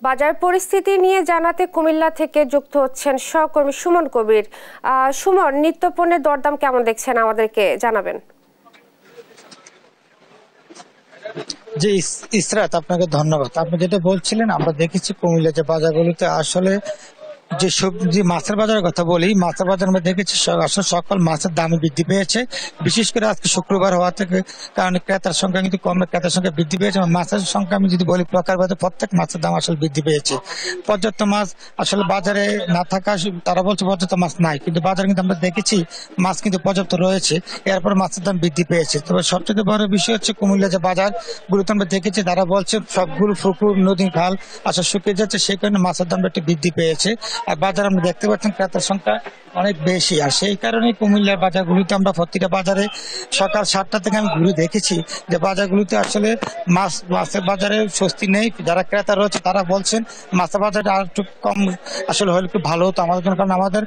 বাজার পরিস্থিতি নিয়ে জানাতে কুমিল্লা থেকে যুক্ত হচ্ছেন সহকর্মী সুমন কবির। সুমন, নিত্যপণ্যের দরদাম কেমন দেখছেন আমাদেরকে জানাবেন। জি ইসরাত, আপনাকে ধন্যবাদ। আপনি যেটা বলছিলেন, আমরা দেখেছি কুমিল্লা যে বাজারগুলোতে আসলে যে সবজি মাছের বাজারের কথা বলি, মাছের বাজার আমরা দেখেছি আসলে সকল মাছের দাম বৃদ্ধি পেয়েছে। বিশেষ করে আজকে শুক্রবার হওয়া থেকে কারণে ক্রেতার সংখ্যা কিন্তু কম, ক্রেতার সংখ্যা বৃদ্ধি পেয়েছে। মাছের সংখ্যা আমি যদি বলি প্রকারভেদে প্রত্যেক মাছের দাম আসলে বৃদ্ধি পেয়েছে। পর্যাপ্ত মাছ আসলে বাজারে না থাকা, তারা বলছে পর্যাপ্ত মাছ নাই, কিন্তু বাজারে কিন্তু আমরা দেখেছি মাছ কিন্তু পর্যাপ্ত রয়েছে, এরপর মাছের দাম বৃদ্ধি পেয়েছে। তবে সবচেয়ে বড় বিষয় হচ্ছে কুমিল্লা যে বাজার গুলোতে আমরা দেখেছি তারা বলছে সবগুলো পুকুর নদী খাল আসলে শুকিয়ে যাচ্ছে, সেই কারণে মাছের দাম একটু বৃদ্ধি পেয়েছে। আর বাজার আমরা দেখতে পাচ্ছেন ক্রেতার সংখ্যা অনেক বেশি, আর সেই কারণেই কুমিল্লার বাজারগুলিতে আমরা প্রতিটা বাজারে সকাল 7টা থেকে আমি ঘুরে দেখেছি যে বাজারগুলিতে আসলে মাছের বাজারে স্বস্তি নেই। যারা ক্রেতা রয়েছে তারা বলছেন মাছের বাজারটা আর একটু কম আসলে হলে একটু ভালো হতো আমাদের জন্য, কারণ আমাদের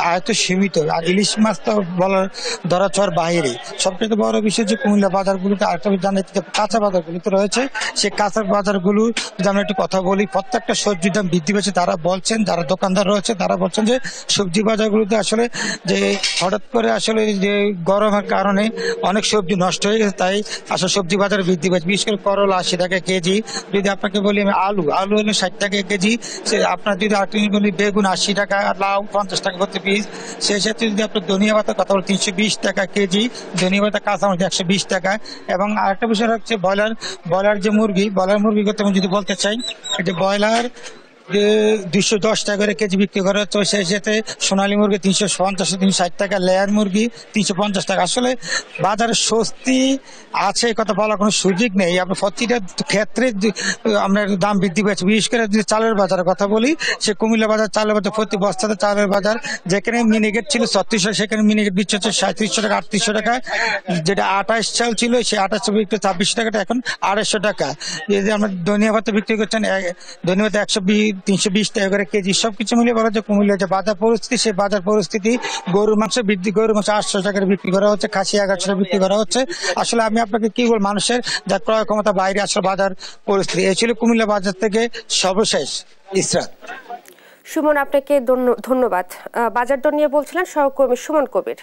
আয়ত্ত সীমিত, আর ইলিশ মাছ তো বলার ধরা ছোঁয়ার বাইরে। সবচেয়ে বড় বিষয় যে কুমিল্লা বাজারগুলিতে আরেকটা জানি কাঁচা বাজারগুলিতে রয়েছে, সেই কাঁচা বাজারগুলো যদি আমরা একটু কথা বলি, প্রত্যেকটা সবজির দাম বৃদ্ধি পেয়েছে। তারা বলছেন, যারা দোকানদার রয়েছে তারা বলছেন যে সবজি বাজারগুলোতে আসলে যে হঠাৎ করে আসলে যে গরমের কারণে অনেক সবজি নষ্ট হয়ে গেছে, তাই আসলে সবজি বাজার বৃদ্ধি পেয়েছে। বিশেষ করে করলা 80 টাকা কেজি। যদি আপনাকে বলি আমি আলু হলো 60 টাকা কেজি। সে আপনার যদি বলি বেগুন 80 টাকা, লাউ 50 টাকা প্রতি পিস। সেই সাথে যদি আপনার ধনিয়া পাতার কথা বলি 320 টাকা কেজি, ধনিয়া পাতা কাঁচামরিচ 120 টাকা। এবং আরেকটা বিষয় হচ্ছে ব্রয়লার যে ব্রয়লার মুরগি কথা আমি যদি বলতে চাই, যে ব্রয়লার 210 টাকা করে কেজি বিক্রি করা হচ্ছে। সেই সাথে সোনালী মুরগি 350-360 টাকা, লেয়ার মুরগি 350 টাকা। আসলে বাজারে স্বস্তি আছে কথা বলার কোনো সুযোগ নেই। আপনার প্রতিটা ক্ষেত্রে আমরা দাম বৃদ্ধি পেয়েছে। বিশেষ করে যদি চালের বাজারের কথা বলি, সে কুমিল্লা বাজার চালের বাজার প্রতি বস্তাতে চালের বাজার যেখানে মিনিকেট ছিল 3600, সেখানে মিনিকেট বিক্রি হচ্ছে 3700 টাকা, 3800 টাকা। যেটা 28 চাল ছিল সেই 28 বিক্রি 2600 টাকাটা এখন 250 টাকা। যদি আমরা ধনিয়া পাতা বিক্রি করছেন, ধনিয়া পাতা 320 টাকা করে কেজি। সবকিছু মিলিয়ে বলা যে কুমিল্লা যে বাজার পরিস্থিতি, সেই বাজার পরিস্থিতি গরুর মাংস 800 টাকার বিক্রি করা হচ্ছে, খাসি 1100 টাকা বিক্রি করা হচ্ছে। আসলে আমি আপনাকে কি বল, মানুষের যা ক্রয় ক্ষমতা বাইরে আসলে বাজার পরিস্থিতি। এই ছিল কুমিল্লা বাজার থেকে সর্বশেষ ইসরাত। সুমন, আপনাকে ধন্যবাদ। বাজার দর নিয়ে বলছিলেন সহকর্মী সুমন কবির।